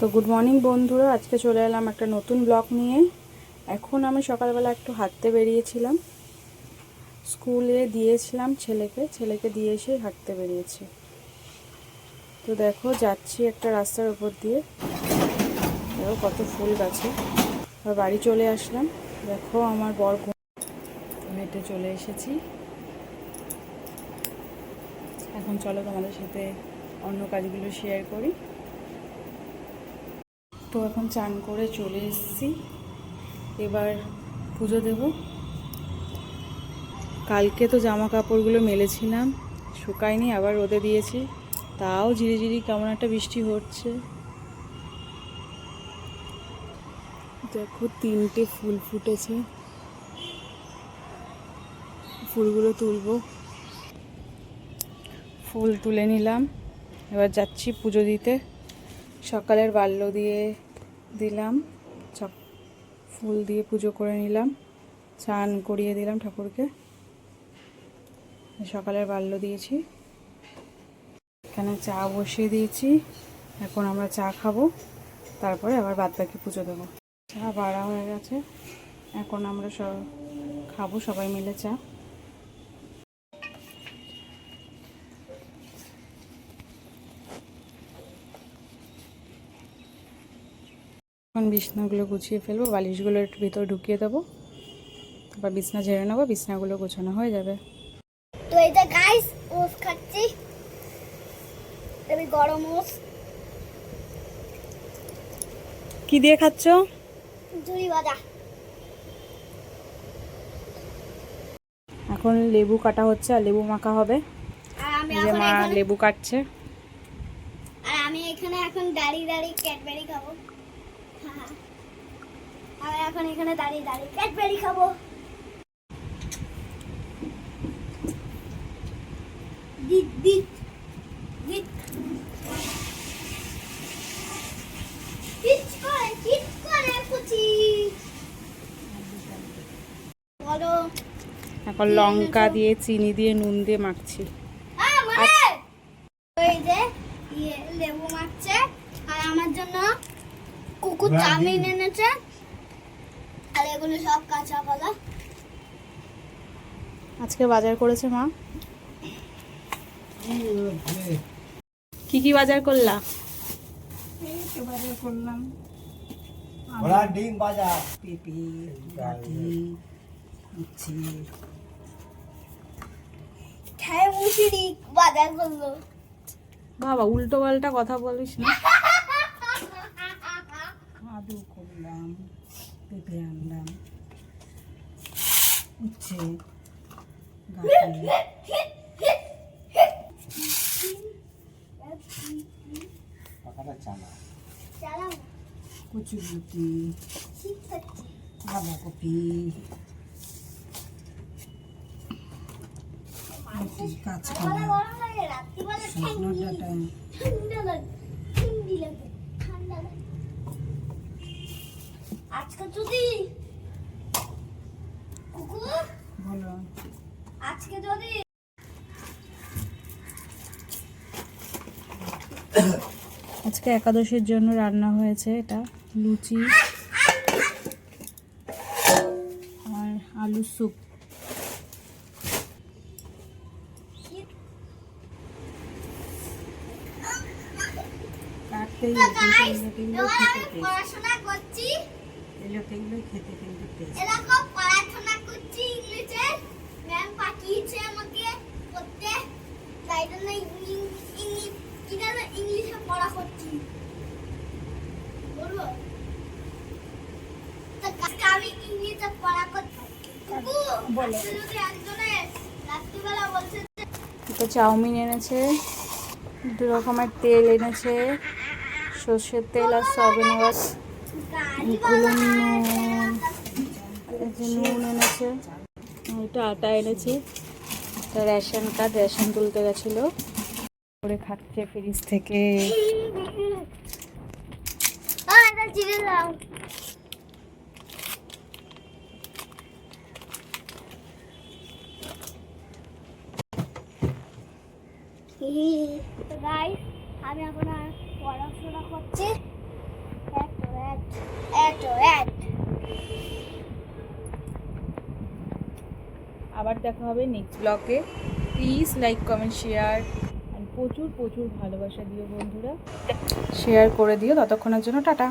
তো good morning বন্ধুরা, আজকে চলে এলাম একটা নতুন ব্লগ নিয়ে। এখন আমি সকালবেলা একটু হাঁটতে বেরিয়েছিলাম, স্কুলে দিয়েছিলাম ছেলেকে দিয়ে এসে হাঁটতে বেরিয়েছি। তো দেখো যাচ্ছি একটা রাস্তার উপর দিয়ে, দেখো কত ফুল গাছে। আর বাড়ি চলে আসলাম, দেখো আমার বর হেঁটে চলে এসেছি। এখন চলো তোমাদের সাথে অন্য কাজগুলো শেয়ার করি। তো এখন চান করে চলে এসেছি, এবার পুজো দেব। কালকে তো জামা কাপড়গুলো মেলেছিলাম, শুকায়নি, আবার রোদে দিয়েছি, তাও ঝিরিঝিরি কেমন একটা বৃষ্টি হচ্ছে। দেখো 3টে ফুল ফুটেছে, ফুলগুলো তুলবো। ফুল তুলে নিলাম, এবার যাচ্ছি পুজো দিতে। সকালের বাল্য দিয়ে দিলাম, ফুল দিয়ে পুজো করে নিলাম, চান করিয়ে দিলাম ঠাকুরকে। সকালের বাল্য দিয়েছি, এখানে চা বসিয়ে দিয়েছি। এখন আমরা চা খাবো, তারপরে আবার বাদবাকি পুজো দেবো। চা বাড়া হয়ে গেছে, এখন আমরা সব খাবো সবাই মিলে চা। এখন বিছনাগুলো গুছিয়ে ফেলবো, বালিশগুলো একটু ভিতরে ঢুকিয়ে দেবো, তারপর বিছনা ঝেড়ে নেবো, বিছনাগুলো গোছানো হয়ে যাবে। তো এটা গাইস ওস খাচ্ছি, তবে গরম ওস। কি দিয়ে খাচ্ছ? ঝুরি ভাজা। এখন লেবু কাটা হচ্ছে আর লেবু মাখা হবে। আর আমি যে এখন মা এখানে লেবু কাটছে, আর আমি এখানে এখন দাঁড়িয়ে দাঁড়িয়ে ক্যাডবেরি খাবো। হ্যাঁ, আমি এখন এখানে দাঁড়িয়ে দাঁড়িয়ে ক্যাডবেরি খাবো। দিক দিক দিক চিট করে কুচি বলো। এখন লঙ্কা দিয়ে, চিনি দিয়ে, নুন দিয়ে মাখছি। ওই যে লেবু মাখছে, আর আমার জন্য কুকুর চাউমিন এনেছে, আর এগুলো সব কাঁচা কলা। আজকে বাজার করেছে মা। কি কি বাজার করলা? বাজার করলাম ডিম বাজার, পেঁপে, গাঠি, উচ্ছে। খেয়ে মুসিরি বাজার করলো। বাবা উল্টো পাল্টা কথা বলিস না। আলু করলাম, পেঁপে আনলাম, উচ্ছে, গাঠি, কচুরলতি, বাঁধাকপি, কাঁচকলা, সজনে ডাঁটা। আজকে যদি কুকুর বলো, আজকে যদি আজকে একাদশীর জন্য রান্না হয়েছে এটা লুচি আর আলু স্যুপ। কাটতেই পড়াশোনা করছি, এগুলো খেতে কিন্তু টেস্ট। এরকম পড়াশোনা করছি ইংলিশে, ম্যাম পাঠিয়েছে আমাকে পড়তে, তাই জন্য ইংলিশে পড়া করছি। বলবো তো আমি ইংলিশে পড়া করছি। বলো যদি একজনে রাত্রিবেলা বলছে তো চাউমিন এনেছে, 2 রকমের তেল এনেছে, সর্ষের তেল আর সয়াবিন ওয়াশ, নুন এনেছে, এটা আটা এনেছে, এটা রেশন কার্ড, রেশন তুলতে গেছিলো করে খাচ্ছে ফ্রিজ থেকে। এটা চিড়ে দাও। তো গাইস আমি এখন পড়াশোনা করছি, আবার দেখা হবে নেক্সট ব্লগে। Please like comment share and প্রচুর প্রচুর ভালোবাসা দিও বন্ধুরা, শেয়ার করে দিও। ততক্ষণের জন্য টাটা।